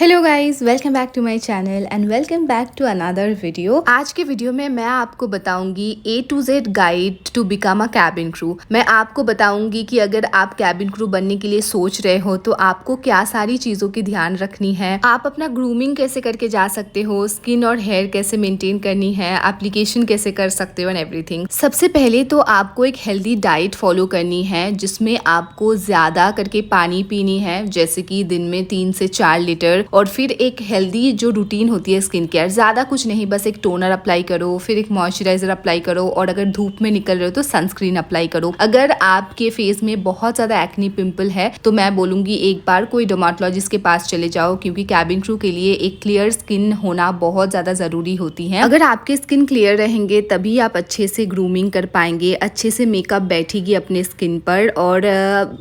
Hello guys, welcome back to my channel and welcome back to another video. आज के video में मैं आपको बताऊंगी A to Z guide to become a cabin crew. मैं आपको बताऊंगी कि अगर आप कैबिन क्रू बनने के लिए सोच रहे हो तो आपको क्या सारी चीज़ों की ध्यान रखनी है, आप अपना ग्रूमिंग कैसे करके जा सकते हो, स्किन और हेयर कैसे मेंटेन करनी है, एप्लीकेशन कैसे कर सकते हो एंड एवरीथिंग। सबसे पहले तो आपको एक हेल्दी डाइट फॉलो करनी है जिसमें आपको ज़्यादा करके पानी पीनी है, जैसे कि दिन में 3 से 4 लीटर। और फिर एक हेल्दी जो रूटीन होती है स्किन केयर, ज़्यादा कुछ नहीं, बस एक टोनर अप्लाई करो, फिर एक मॉइस्चराइजर अप्लाई करो, और अगर धूप में निकल रहे हो तो सनस्क्रीन अप्लाई करो। अगर आपके फेस में बहुत ज़्यादा एक्नी पिंपल है तो मैं बोलूँगी एक बार कोई डर्मेटोलॉजिस्ट के पास चले जाओ, क्योंकि कैबिन क्रू के लिए एक क्लियर स्किन होना बहुत ज़्यादा ज़रूरी होती है। अगर आपके स्किन क्लियर रहेंगे तभी आप अच्छे से ग्रूमिंग कर पाएंगे, अच्छे से मेकअप बैठेगी अपने स्किन पर। और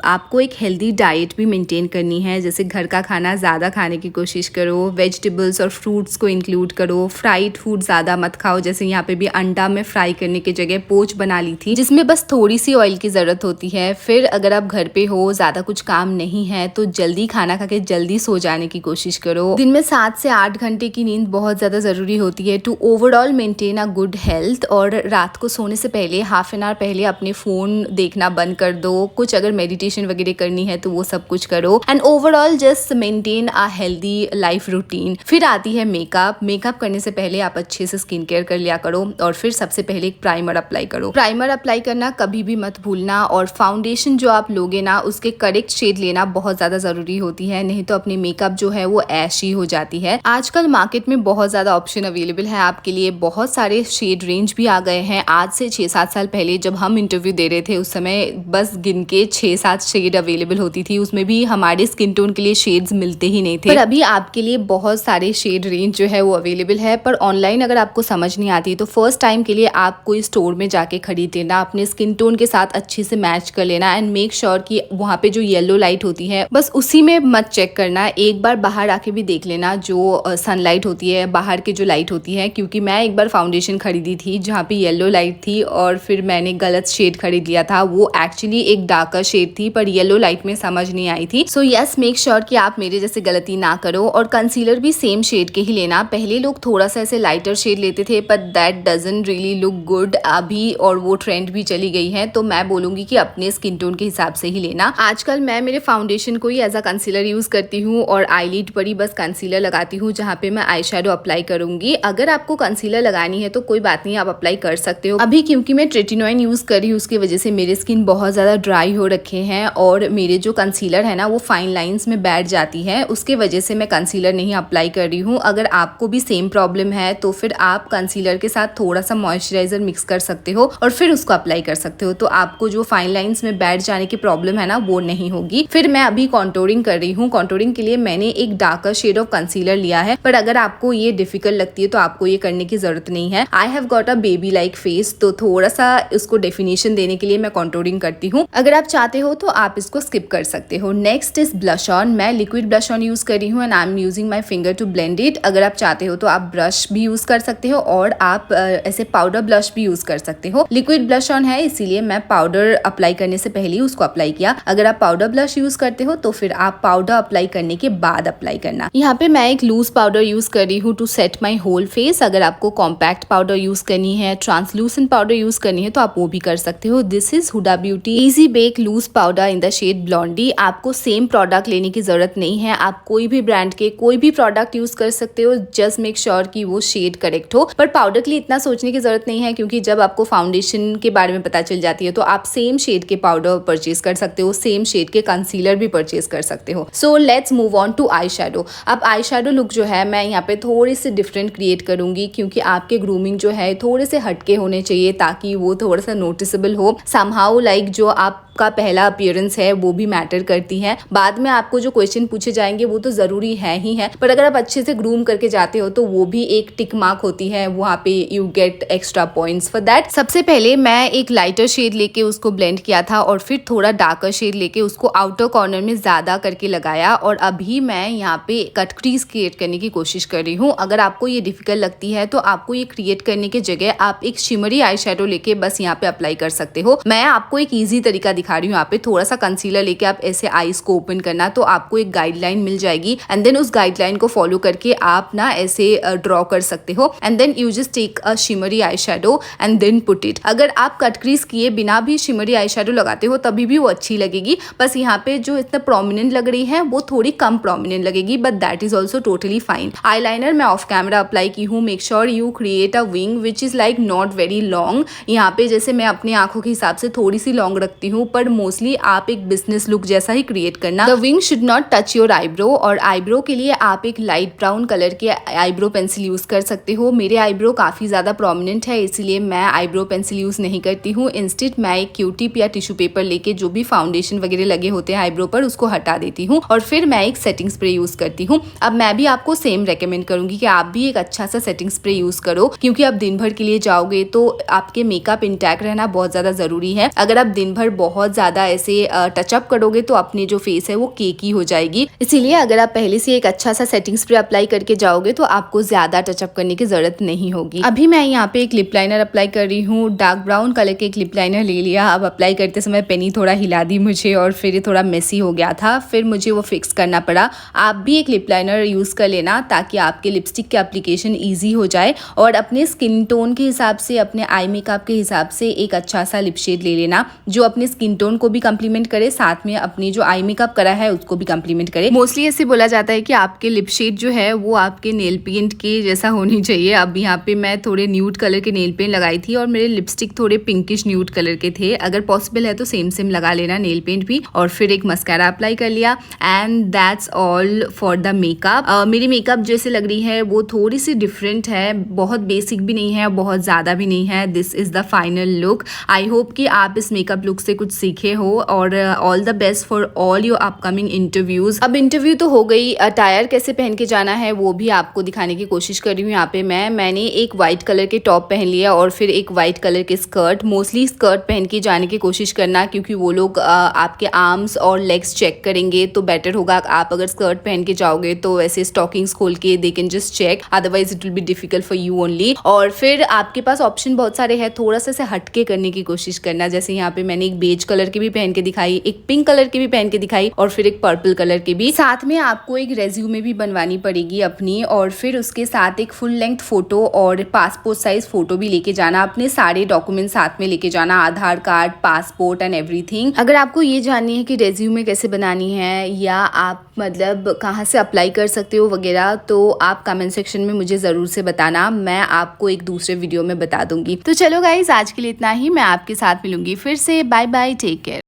आपको एक हेल्दी डाइट भी मेंटेन करनी है, जैसे घर का खाना ज़्यादा खाने की कोशिश करो, वेजिटेबल्स और फ्रूट्स को इंक्लूड करो, फ्राइड फूड ज़्यादा मत खाओ। जैसे यहाँ पे भी अंडा में फ्राई करने की जगह पोच बना ली थी जिसमें बस थोड़ी सी ऑयल की ज़रूरत होती है। फिर अगर आप घर पे हो, ज़्यादा कुछ काम नहीं है, तो जल्दी खाना खा के जल्दी सो जाने की कोशिश करो। दिन में 7 से 8 घंटे की नींद बहुत ज़्यादा ज़रूरी होती है to overall maintain a good health. और रात को सोने से पहले हाफ एन आवर पहले अपने फ़ोन देखना बंद कर दो। कुछ अगर मेडिटेशन वगैरह करनी है तो वो सब कुछ करो and overall just maintain a healthy life routine. फिर आती है मेकअप करने से पहले आप अच्छे से स्किन केयर कर लिया करो, और फिर सबसे पहले एक प्राइमर अप्लाई करो। प्राइमर अप्लाई करना कभी भी मत भूलना, और फाउंडेशन जो आप लोगे ना उसके करेक्ट शेड लेना बहुत ज़्यादा ज़रूरी होती है, नहीं तो अपनी मेकअप जो है वो ऐशी हो जाती है। आजकल मार्केट में बहुत ज़्यादा ऑप्शन अवेलेबल है आपके लिए, बहुत सारे शेड रेंज भी आ गए हैं। आज से 6-7 साल पहले जब हम इंटरव्यू दे रहे थे उस समय बस गिन के 6-7 शेड अवेलेबल होती थी, उसमें भी हमारे स्किन टोन के लिए शेड्स मिलते ही नहीं थे। पर अभी आपके लिए बहुत सारे शेड रेंज जो है वो अवेलेबल है। पर ऑनलाइन अगर आपको समझ नहीं आती तो फर्स्ट टाइम के लिए आप कोई स्टोर में जाके खरीद लेना, अपने स्किन टोन के साथ अच्छे से मैच कर लेना एंड मेक श्योर कि वहाँ पे जो येलो लाइट होती है बस उसी में मत चेक करना, एक बार बाहर आके भी देख लेना जो सनलाइट होती है, बाहर की जो लाइट होती है। क्योंकि मैं एक बार फाउंडेशन खरीदी थी जहाँ पे येलो लाइट थी और फिर मैंने गलत शेड खरीद लिया था। वो एक्चुअली एक डार्कर शेड थी पर येलो लाइट में समझ नहीं आई थी। सो यस, मेक श्योर कि आप मेरे जैसे गलती ना करो। और कंसीलर भी सेम शेड के ही लेना। पहले लोग थोड़ा सा ऐसे लाइटर शेड लेते थे पर that doesn't really look good अभी, और वो ट्रेंड भी चली गई है। तो मैं बोलूंगी कि अपने स्किन टोन के हिसाब से ही लेना। आजकल मैं मेरे फाउंडेशन को ही एज अ कंसीलर यूज करती हूँ और आईलिड पर ही बस कंसीलर लगाती हूँ जहाँ पे मैं आई शेडो अप्लाई करूंगी। अगर आपको कंसीलर लगानी है तो कोई बात नहीं, आप अप्लाई कर सकते हो। अभी क्योंकि मैं ट्रेटिनोइन यूज कर रही हूँ उसकी वजह से मेरे स्किन बहुत ज्यादा ड्राई हो रखे हैं और मेरे जो कंसीलर है ना वो फाइन लाइंस में बैठ जाती है, उसके वजह से मैं कंसीलर नहीं अप्लाई कर रही हूँ। अगर आपको भी सेम प्रॉब्लम है तो फिर आप कंसीलर के साथ थोड़ा सा मॉइस्चराइजर मिक्स कर सकते हो और फिर उसको अप्लाई कर सकते हो, तो आपको जो फाइन लाइंस में बैठ जाने की प्रॉब्लम है ना वो नहीं होगी। फिर मैं अभी कॉन्टोरिंग कर रही हूँ। कॉन्टोरिंग के लिए मैंने एक डार्कर शेड ऑफ कंसीलर लिया है, पर अगर आपको ये डिफिकल्ट लगती है तो आपको ये करने की जरूरत नहीं है। I have got a baby like face, तो थोड़ा सा उसको डेफिनेशन देने के लिए मैं कॉन्टोरिंग करती हूँ। अगर आप चाहते हो तो आप इसको स्किप कर सकते हो। Next is blush on. मैं लिक्विड ब्लश ऑन यूज कर रही हूँ and I am using my finger to blend it. अगर आप चाहते हो तो आप ब्रश भी यूज कर सकते हो और आप ऐसे पाउडर ब्लश भी यूज कर सकते हो। लिक्विड ब्लश ऑन है इसीलिए मैं पाउडर अप्लाई करने से पहले ही उसको अप्लाई किया। अगर आप पाउडर ब्लश यूज करते हो तो फिर आप पाउडर अप्लाई करने के बाद अप्लाई करना। यहाँ पे मैं एक लूज पाउडर यूज कर रही हूँ to set my whole face. अगर आपको कॉम्पैक्ट पाउडर यूज करनी है, ट्रांसलूसेंट पाउडर यूज करनी है तो आप वो भी कर सकते हो। This is Huda Beauty easy bake loose powder in the shade blondie. आपको सेम प्रोडक्ट लेने की जरूरत नहीं है, आप कोई भी ब्रांड के कोई भी प्रोडक्ट यूज कर सकते हो, जस्ट मेक श्योर कि वो शेड करेक्ट हो। पर पाउडर के लिए इतना सोचने की जरूरत नहीं है, क्योंकि जब आपको फाउंडेशन के बारे में पता चल जाती है तो आप सेम शेड के पाउडर परचेज कर सकते हो, सेम शेड के कंसीलर भी परचेज कर सकते हो। So let's move on to eye shadow. अब आई शेडो लुक जो है मैं यहाँ पे थोड़ी सी डिफरेंट क्रिएट करूंगी, क्योंकि आपके ग्रूमिंग जो है थोड़े से हटके होने चाहिए ताकि वो थोड़ा सा नोटिसेबल हो। समहाउ लाइक जो आपका पहला अपीयरेंस है वो भी मैटर करती है। बाद में आपको जो क्वेश्चन पूछे जाएंगे वो तो जरूरी है ही है, पर अगर आप अच्छे से ग्रूम करके जाते हो तो वो भी एक टिक मार्क होती है, वहाँ पे you get extra points for that. सबसे पहले मैं एक लाइटर शेड लेके उसको ब्लेंड किया था और फिर थोड़ा डार्कर शेड लेके उसको आउटर कॉर्नर में ज्यादा करके लगाया, और अभी मैं यहाँ पे कट क्रीज क्रिएट करने की कोशिश कर रही हूँ। अगर आपको ये डिफिकल्ट लगती है तो आपको ये क्रिएट करने की जगह आप एक शिमरी आई शेडो लेके बस यहाँ पे अप्लाई कर सकते हो। मैं आपको एक ईजी तरीका दिखा रही हूँ यहाँ पे, थोड़ा सा कंसीलर लेके आप ऐसे आईज को ओपन करना, तो आपको एक गाइडलाइन मिल जाएगी एंड देन उस गाइडलाइन को फॉलो करके आप ना ऐसे ड्रॉ कर सकते हो and then you just take a shimmery eye shadow and then put it. अगर आप कट क्रीज किए बिना भी शिमरी आई शेडो लगाते हो तभी भी वो अच्छी लगेगी, बस यहाँ पे जो इतना प्रोमिनेंट लग रही है वो थोड़ी कम प्रोमिनेंट लगेगी, but that is also totally fine. Eyeliner मैं ऑफ कैमरा अप्लाई की हूँ। Make sure you create a wing which is like not very long. यहाँ पे जैसे मैं अपनी आंखों के हिसाब से थोड़ी सी लॉन्ग रखती हूँ, पर मोस्टली आप एक बिजनेस लुक जैसा ही क्रिएट करना। The wing should not touch your eyebrow, और आईब्रो के लिए आप एक लाइट ब्राउन कलर के आईब्रो पेंसिल यूज कर सकते हो। मेरे आईब्रो काफी ज्यादा प्रोमिनेंट है इसीलिए मैं आईब्रो पेंसिल यूज नहीं करती हूँ। इंस्टेड मैं एक क्यूटिप या टिश्यू पेपर लेके जो भी फाउंडेशन वगैरह लगे होते हैं आईब्रो पर उसको हटा देती हूँ और फिर मैं एक सेटिंग स्प्रे यूज करती हूँ। अब मैं भी आपको सेम रेकमेंड करूंगी कि आप भी एक अच्छा सा सेटिंग स्प्रे यूज करो, क्योंकि आप दिन भर के लिए जाओगे तो आपके मेकअप इंटैक्ट रहना बहुत ज्यादा जरूरी है। अगर आप दिन भर बहुत ज्यादा ऐसे टचअप करोगे तो अपनी जो फेस है वो केकी हो जाएगी। इसीलिए अगर आप पहले से एक अच्छा सा सेटिंग स्प्रे अप्लाई करके जाओगे तो आपको ज्यादा टचअप करने की जरूरत नहीं होगी। अभी मैं यहाँ पे एक लिप लाइनर अप्लाई कर रही हूँ। डार्क ब्राउन कलर के एक लिप लाइनर ले लिया। अब अप्लाई करते समय पेनी थोड़ा हिला दी मुझे और फिर ये थोड़ा मेसी हो गया था, फिर मुझे वो फिक्स करना पड़ा। आप भी एक लिप लाइनर यूज कर लेना ताकि आपके लिपस्टिक के एप्लीकेशन ईजी हो जाए, और अपने स्किन टोन के हिसाब से, अपने आई मेकअप के हिसाब से एक अच्छा सा लिप शेड ले लेना जो अपने स्किन टोन को भी कम्प्लीमेंट करे, साथ में अपनी जो आई मेकअप करा है उसको भी कम्प्लीमेंट करे। मोस्टली ऐसे बोला जाता है कि आपके लिप शेड जो है वो आपके नेल पेंट के जैसा होनी चाहिए। अब यहाँ पे मैं थोड़े न्यूड कलर के नेल पेंट लगाई थी और मेरे लिपस्टिक थोड़े पिंकिश न्यूड कलर के थे। अगर पॉसिबल है तो सेम सेम लगा लेना नेल पेंट भी, और फिर एक मस्कारा अप्लाई कर लिया and that's all for the makeup. मेरी मेकअप जैसे लग रही है वो थोड़ी सी डिफरेंट है, बहुत बेसिक भी नहीं है, बहुत ज़्यादा भी नहीं है। This is the final look. I hope कि आप इस मेकअप लुक से कुछ सीखे हो, और all the best for all your upcoming interviews. अब इंटरव्यू तो हो गई, अटायर कैसे पहन के जाना है वो भी आपको दिखाने की कोशिश कर रही हूँ। यहाँ पे मैंने एक वाइट कलर के टॉप पहन लिया और फिर एक वाइट कलर के स्कर्ट। मोस्टली स्कर्ट पहन के जाने की कोशिश करना, क्योंकि वो लोग आपके आर्म्स और लेग्स चेक करेंगे तो बेटर होगा। आप अगर स्कर्ट पहन के जाओगे तो ऐसे स्टॉकिंग्स खोल के दे can just check, otherwise it will be difficult for you only. और फिर आपके पास ऑप्शन बहुत सारे हैं, थोड़ा सा से हटके करने की कोशिश करना। जैसे यहाँ पे मैंने एक बेज कलर की भी पहन के दिखाई, एक पिंक कलर की भी पहन के दिखाई और फिर एक पर्पल कलर की भी। साथ में आपको एक रेज्यूमे भी बनवानी पड़ेगी अपनी, और फिर उसके साथ एक फुल लेंथ फोटो और पासपोर्ट साइज फोटो भी लेके जाना। अपने सारे डॉक्यूमेंट साथ में लेके जाना, आधार कार्ड, पासपोर्ट एंड एवरीथिंग। अगर आपको ये जाननी है कि रेज्यूमे कैसे बनानी है या आप मतलब कहाँ से अप्लाई कर सकते हो वगैरह, तो आप कमेंट सेक्शन में मुझे ज़रूर से बताना, मैं आपको एक दूसरे वीडियो में बता दूंगी। तो चलो गाइज, आज के लिए इतना ही। मैं आपके साथ मिलूंगी फिर से। Bye bye, take care.